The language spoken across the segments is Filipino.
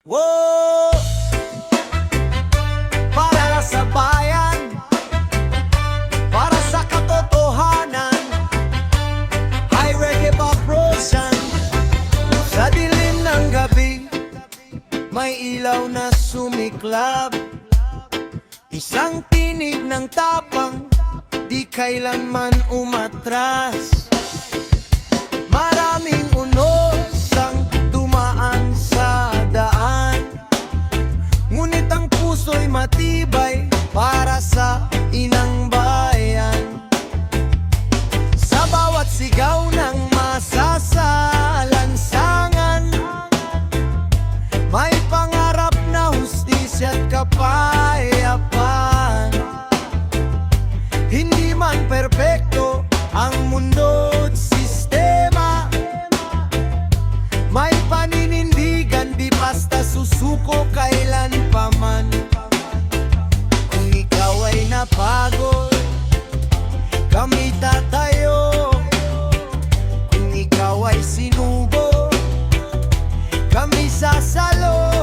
Whoa! Para sa bayan, para sa katotohanan, high reggae pop Rosan. Sa dilim ng gabi, may ilaw na sumiklab. Isang tinig ng tapang, di kailanman umatras. Maraming unos ang dumaan sa daan, ngunit ang puso'y matibay para sa inang bayan. Sa bawat sigaw ng masasalansangan, may pangarap na hustisya at kapayapaan. Hindi man perpekto ang mundo't sistema, may paninindigan, di basta susuko kailan paman. Kung ikaw ay napagod, kami tatayo. Kung ikaw ay sinubo, kami sasalo.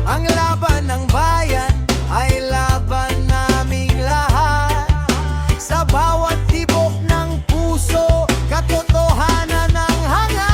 Ang laban ng bayan ay laban naming lahat. Sa bawat tibok ng puso, katotohanan ng hangad.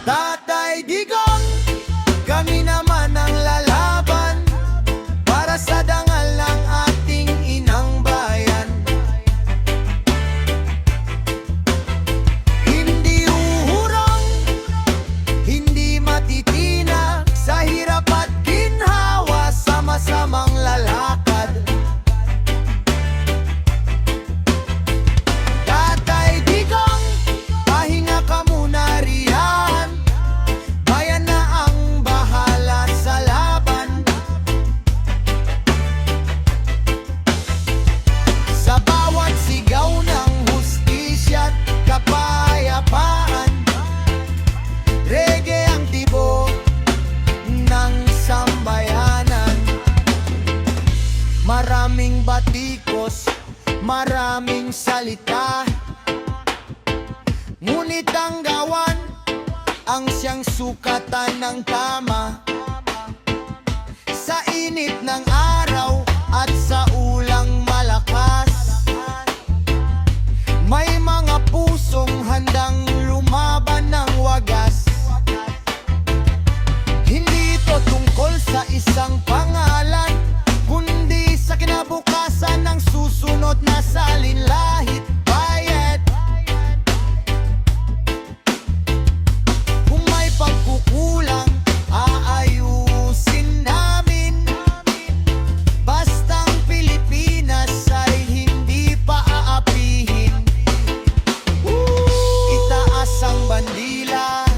Tatay Digong, kami naman ang lalaban para sa dangal ng ating inang bayan. Hindi uhurong, hindi matitinag, sa hirap at ginhawa, sama-samang lalakad. Tatay Digong, pahinga ka muna riyan, bayan na ang bahala sa laban. Sa bawat sigaw ng hustisya at kapayapaan, reggae ang tibok ng sambayanan. Maraming batikos, maraming salita, ngunit ang gawan ang siyang sukatan ng tama. Sa init ng araw at sa ulang malakas, may mga pusong handang lumaban ng wagas. Hindi ito tungkol sa isang pangalan, kundi sa kinabukasan ng susunod na salinlahit. Bayad, kung may pagkukulang, aayusin namin. Bastang Pilipinas ay hindi pa aapihin. Itaas ang bandila,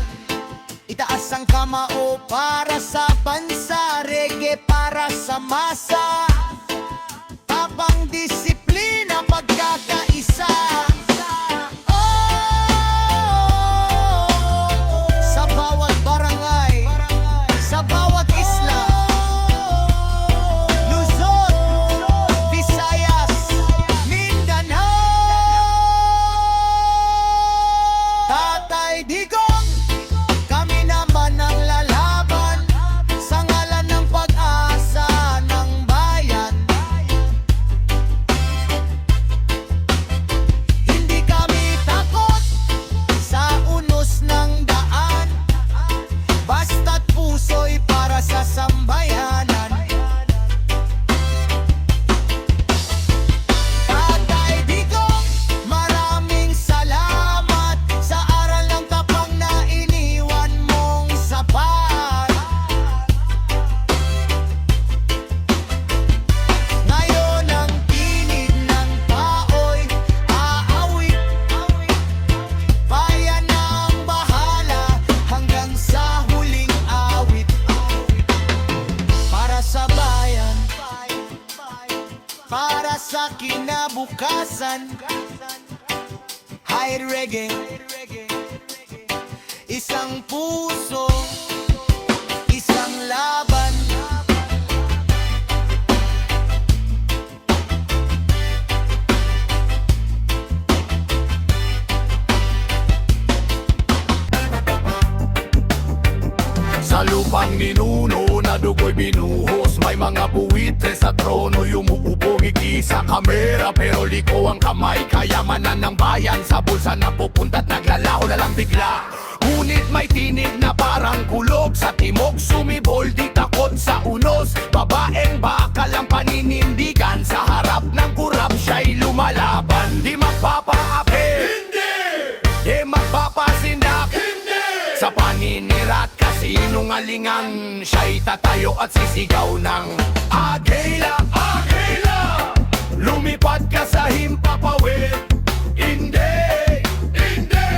itaas ang kamao para sa bansa. Reggae para sa masa, tapang disiplina, pagkakaisa. Sa bawat barangay, sa bawat isla, Luzon, Visayas, Mindanao. Tatay Digong, kami naman ang lalaban sa ngalan ng pag-asa ng bayan. Hindi kami takot sa unos ng daan, basta't puso'y para sa sambayanan. Tatay Digong, maraming salamat sa aral ng tapang na iniwan mong sapat. Ngayon ang tinig ng tao'y aawit, bayan na ang bahala hanggang sa huling awit. Para sa bayan, para sa kinabukasan, high reggae, isang puso, isang laban. Sa lupang ninuno na dugo'y binuhos, may mga buwitre sa trono, yumuupo ngiti sa kamera, pero liko ang kamay. Kayamanan ng bayan sa bulsa na pupunta't naglalaho na lang bigla. Ngunit may tinig na parang kulog sa timog, sumibol di takot sa unos. Babaeng bakal ang paninindigan, sa harap ng kurap siya'y lumalaban. Di magpapaapi, hindi! Di magpapasindak, hindi! Sa paninira't kasinungalingan, siya'y tatayo at sisigaw ng Agila, Agila! Lumipad ka sa himpapawid, hindi! Hindi!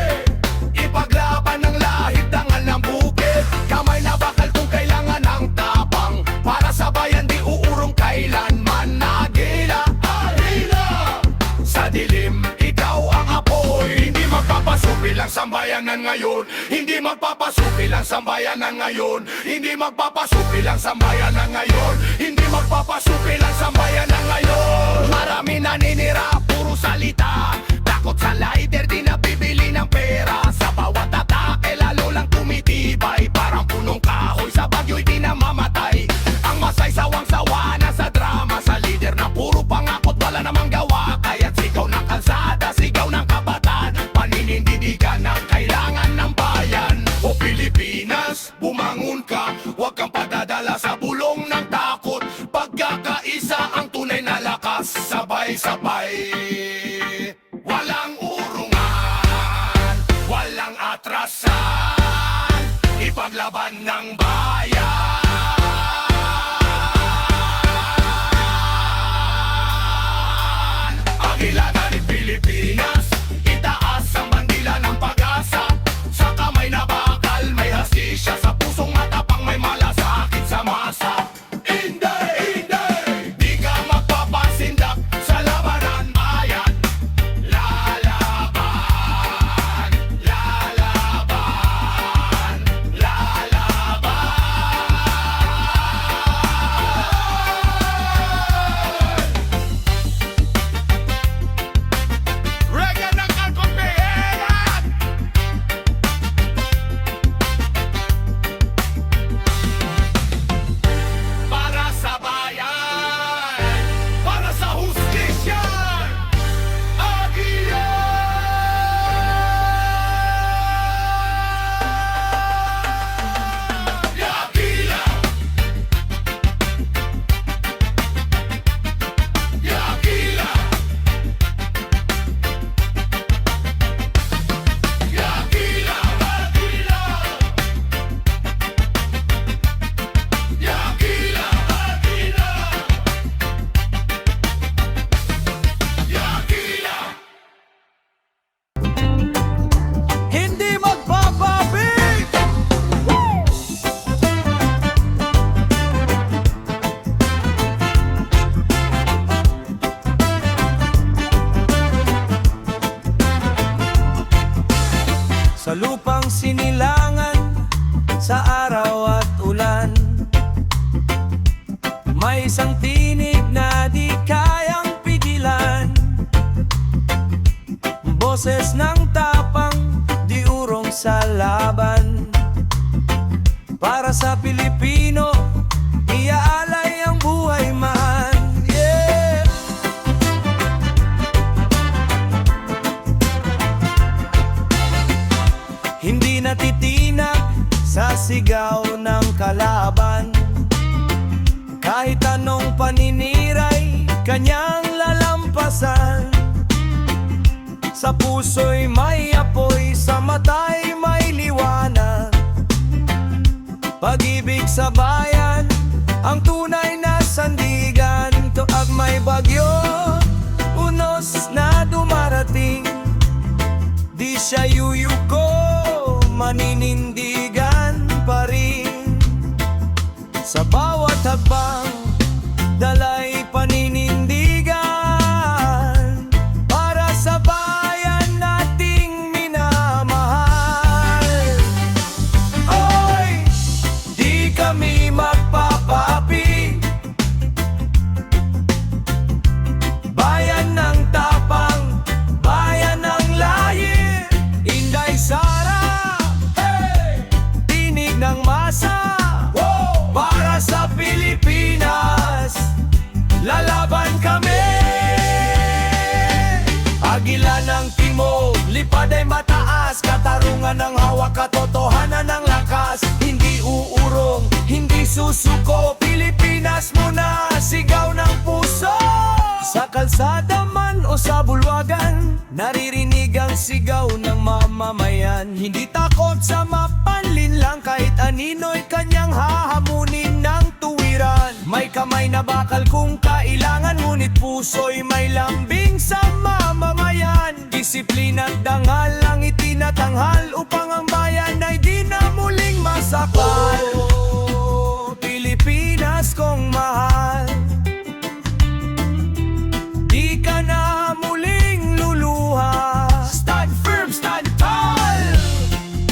Ipaglaban ng lahit, dangal ng bukid, kamay na bakal kung kailangan ng tapang, para sa bayan di uurong kailanman. Agila, Agila! Sa dilim, ikaw ang apoy, hindi magpapasupi lang sambayanan ngayon, hindi magpapasupi lang sambayanan ngayon, hindi magpapasupi lang sambayanan ngayon, hindi magpapasupi lang sambayanan ngayon. Marami naninira, puro salita, takot sa lighter, di nabibili ng pera. Sa bawat atake, lalo lang tumitibay, parang punong kahoy sa bagyo'y di namamatay. Ang masay sawang-sawa na sa drama, sa lider na puro pangakot, wala namang gawa. Kaya't sigaw ng kalsada, sigaw ng kabataan, paninindigan ng kailangan ng bayan. O Pilipinas, bumangon ka, huwag kang padadala sa bulong ng takot. Pagkakaisa ang tunay na lakas, sabay-sabay. Walang urungan, walang atrasan, ipaglaban ng bayan. Agila ni Pilipinas, itaas ang bandila ng pag-asa. Sa kamay na bakal may hastisya, sa pusong matapang may malasakit sa masa. Hindi, hindi, di ka magpapasindak sa labanan bayan. Lalaban, lalaban, lalaban. Reggae ng kalkumpihan! Para sa bayan, para sa hustisya, Agila! Agila! Agila! Agila! Agila! Agila! Hindi magpapabig! Sa lupang sinilangan, sa araw at ulan, may isang tinig na di kayang pigilan. Boses ng tapang, di urong sa laban. Para sa Pilipino, iaalay ang buhay man. Yeah! Hindi natitinag sa sigaw ng kalaban. Kahit anong paninira'y kanyang lalampasan. Sa puso'y may apoy, sa mata'y may liwanag. Pag-ibig sa bayan, ang tunay na sandigan. Tuag may bagyo, unos na dumarating, di siya yuyuko, maninindigan pa rin. Sa bawat hakbang, dalay paninindigan, para sa bayan nating minamahal. Oy, di kami magpapaapi, bayan ng tapang, bayan ng layin. Inday Sara, hey! Lipad ay mataas, katarungan ng hawak, katotohanan ng lakas. Hindi uurong, hindi susuko, Pilipinas muna, sigaw ng puso. Sa kalsada man o sa bulwagan, naririnig ang sigaw ng mamamayan. Hindi takot sa mapanlinlang, kahit anino'y kanyang hahamunin ng tuwiran. May kamay na bakal kung kailangan, ngunit puso'y may lambing sa mamamayan. Disiplina at dangal ang itinatanghal, upang ang bayan ay di na muling masakal. Oh, Pilipinas kong mahal, di ka na muling luluha. Stand firm, stand tall,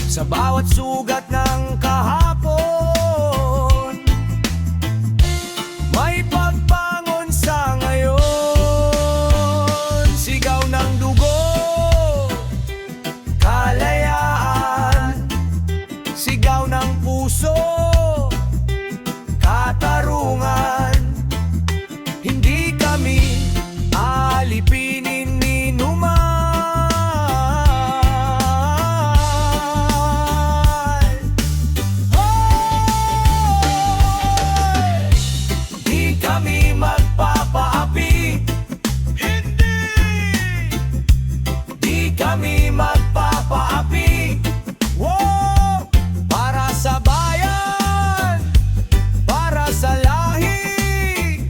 sa bawat sugat ng kahapon, may pagbangon sa ngayon. Sigaw ng dugo, kalayaan. Sigaw ng puso, katarungan. Hindi kami alipinin ni numan. Di kami magpapaapi, hindi. Di kami magpapaapi. Wow! Para sa bayan, para sa lahi.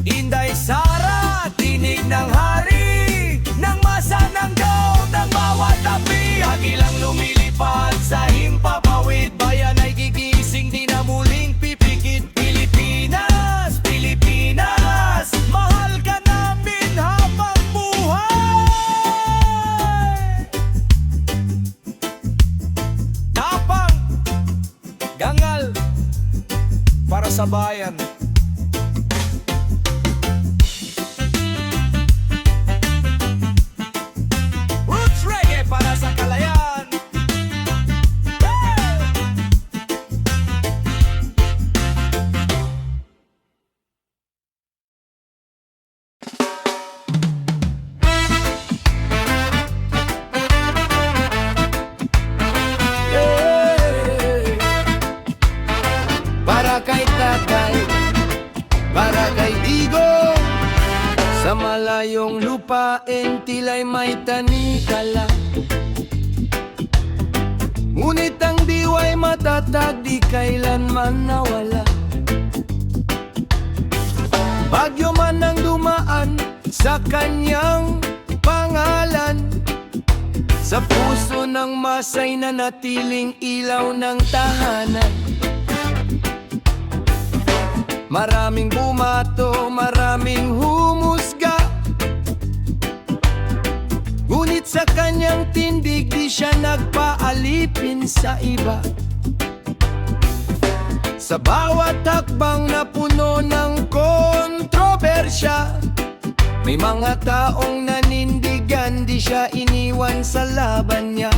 Inday Sara, tinig ng hari, ng masa ng daw ng bawat api. Hagilang lumilipad sa himpapawid, bayan ay gigising, di na muling pipikit. Pilipinas, Pilipinas, mahal ka namin habang buhay. Tapang, gangal, para sa bayan. Roots reggae para sa kalayan. Para kay tatay, para kay Digo, sa malayong lupain tila'y may tanikala. Ngunit ang diwa'y matatag, di kailanman nawala. Bagyo man ang dumaan sa kanyang pangalan, sa puso ng masay na natiling ilaw ng tahanan. Maraming bumato, maraming humusga, ngunit sa kanyang tindig di siya nagpaalipin sa iba. Sa bawat hakbang na puno ng kontrobersya, may mga taong nanindigan, di siya iniwan sa laban niya.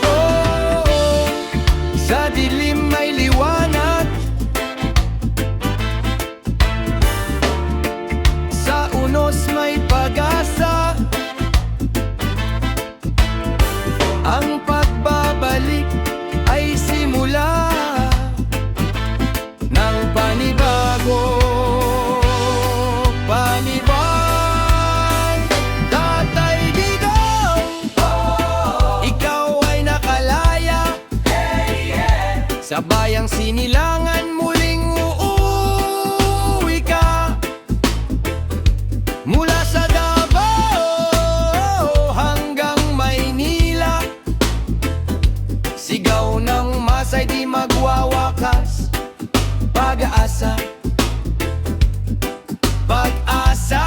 Oh, sa dilim may liwanag, sa unos may pag-asa. Ang pagbabalik ay simula ng panibago. Panibang Tatay Digong, ikaw ay nakalaya. Sa bayang sinilangan muling uuwi ka. Mula sa Davao hanggang Maynila, sigaw ng masay di magwawakas. Pag-asa, pag-asa.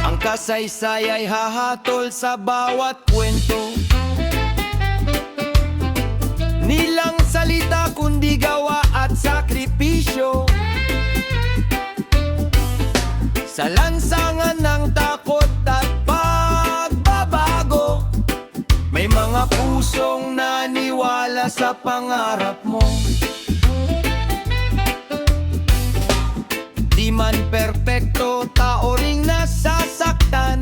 Ang kasaysay ay hahatol sa bawat kwento, nilang salita kundi gawa at sakripisyo. Sa lansangan ng takot at pagbabago, may mga pusong naniwala sa pangarap mo. Di man perpekto, tao ring nasasaktan,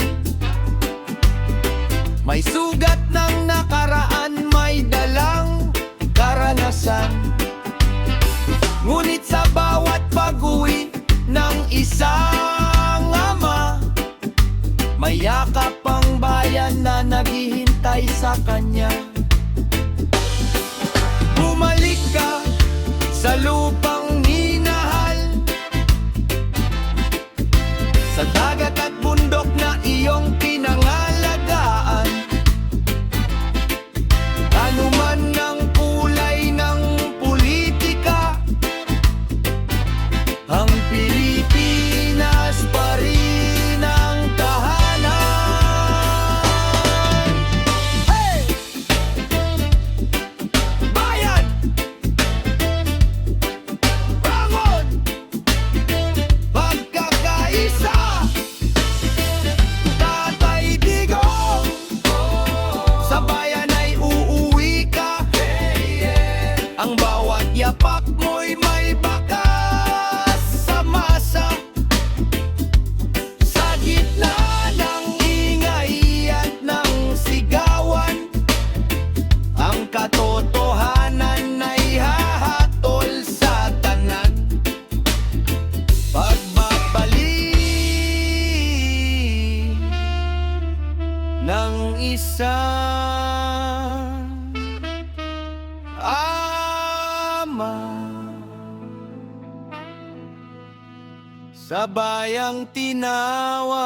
sa bayang tinawa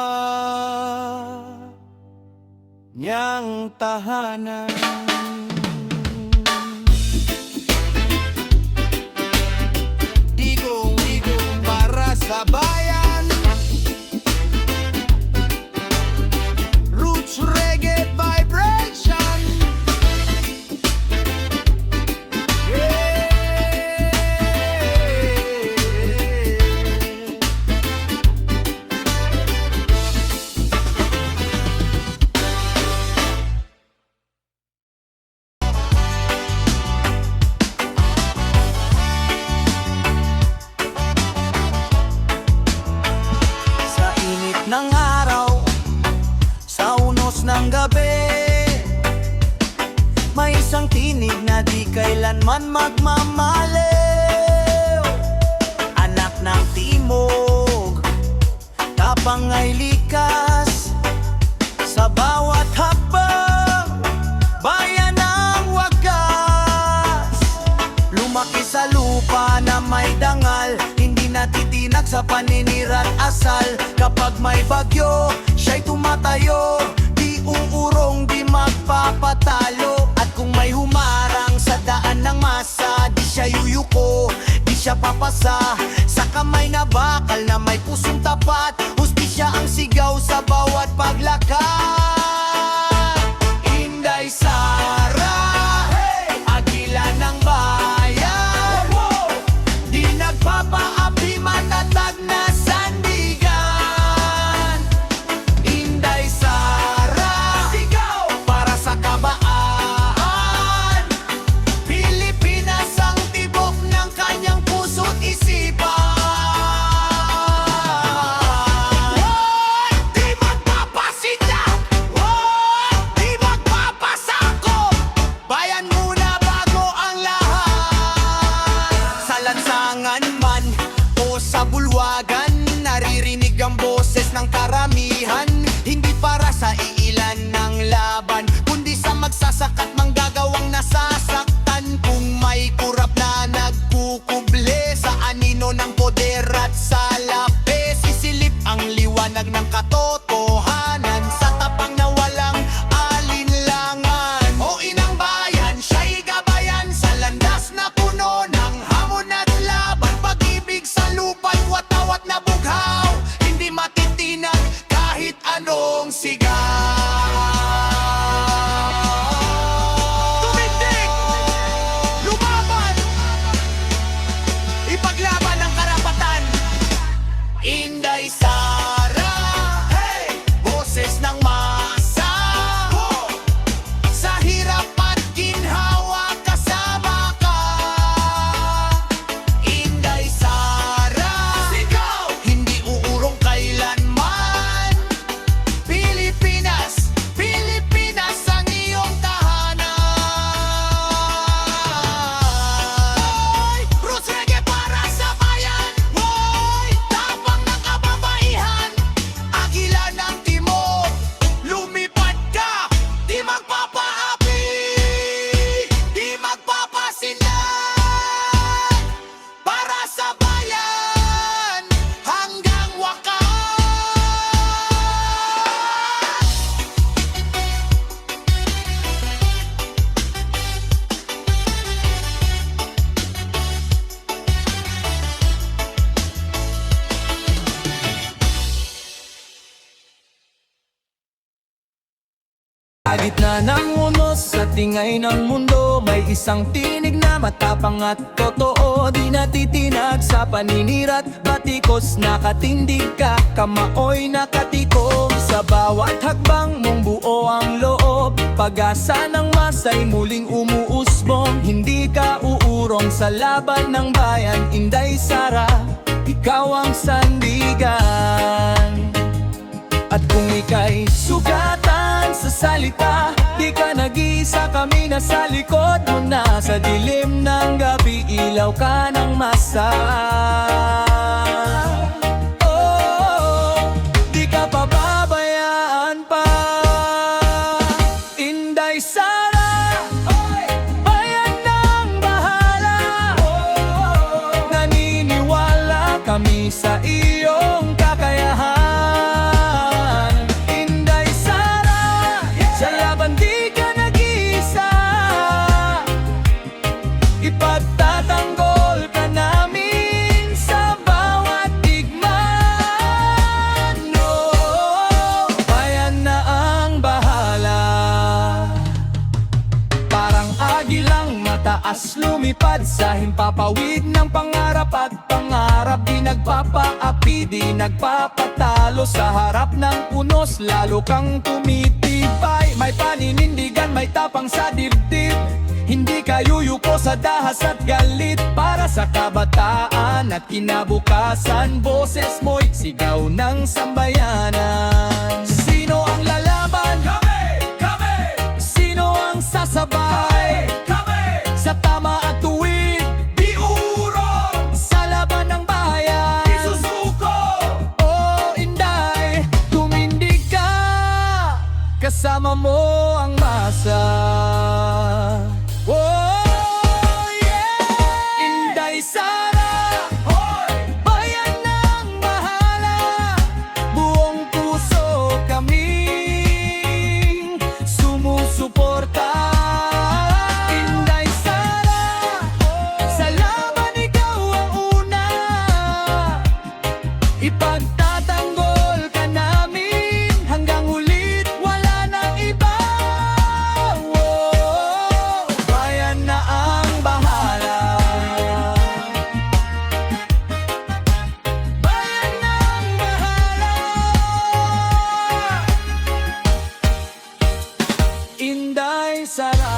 niyang tahanan. Digong-digong para sa bayan, roots reggae vibration. Sa init ng araw, sa unos ng gabi, may isang tinig na di kailanman magmamaliw. Anak ng timog, tapang ay likas sa bawat hakbang, bayan ng wagas. Lumaki sa lupa na may dangal, hindi natitinag sa paninira't asal. Kapag may bagyo, siya'y tumatayo, di uurong, di magpapatalo. At kung may humarang sa daan ng masa, di siya yuyuko, di siya papasa. Sa kamay na bakal na may pusong tapat, hustisya ang sigaw sa bawat paglakad. Inday Sara, agila ng bayan, di nagpapaapi, matatag na sandigan. Inday Sara, sigaw para sa kabaan. Pilipinas ang tibok ng kanyang puso't isipan. Di magpapasindak, di magpapasakop, bayan muna bago ang lahat. Sa lansangan man o sa bulwagan, naririnig ang boses ng karamihan. Hindi para sa iilan ng laban, kundi sa magsasakat manggagawang nasasaktan. Kung may kurap na nagkukuble sa anino ng poder at sa lape, sisilip ang liwanag ng katotohanan sa tapang na walang alinlangan. O inang bayan, siya'y gabayan sa landas na puno ng hamon at laban. Pag-ibig sa lupa'y watawat na bughaw, hindi matitinag kahit anong sigaw. Tumindig! Lumaban! Ipaglaban ang karapatan. Inday Sara, boses ng masa, sa hirap at ginhawa kasama ka. Inday Sara, sigaw, hindi uurong kailanman. Pilipinas, Pilipinas ang iyong tahanan. Roots reggae para sa bayan, tapang ng kababaihan. Agila ng timog, lumipad ka, di magpapaapi, di magpapasinag, para sa bayan hanggang wakas. Sa gitna ng unos, sa tingay ng mundo, may isang tinig na matapang at totoo. Di natitinag sa paninira't batikos, nakatindig ka, kamaoy nakatikom. Sa bawat hakbang mong buo ang loob, pag-asa ng masay muling umuusbong. Hindi ka uurong sa laban ng bayan, Inday Sara, ikaw ang sandigan. At kung ika'y sugatan sa salita, di ka nag-iisa, kami nasa likod mo na. Sa dilim ng gabi, ilaw ka ng masa. Oh, di ka pababayaan pa. Inday Sara, bayan ng bahala. Naniniwala kami sa iyo. Pataas lumipad sa himpapawid ng pangarap at pangarap. Di nagpapaapi, di nagpapatalo sa harap ng unos, lalo kang tumitibay. May paninindigan, may tapang sa dibdib, hindi ka yuyuko sa dahas at galit. Para sa kabataan at kinabukasan, boses mo'y sigaw ng sambayanan. Sino ang lalaban? Kami! Sino ang sasabay? Kami! Sa tama at tuwid, di uurong. Sa laban ng bayan, di susuko. Oh, Inday, tumindig ka, kasama mo ang masa. Oh, yeah! Inday Sara, bayan ng bahala. Buong puso kaming sumusuporta. Inday Sara, sa laban ikaw ang una. Ipagtatanggol ka namin hanggang ulit, wala nang iba. Oh, bayan na ang bahala. Bayan na ang bahala. Inday Sara.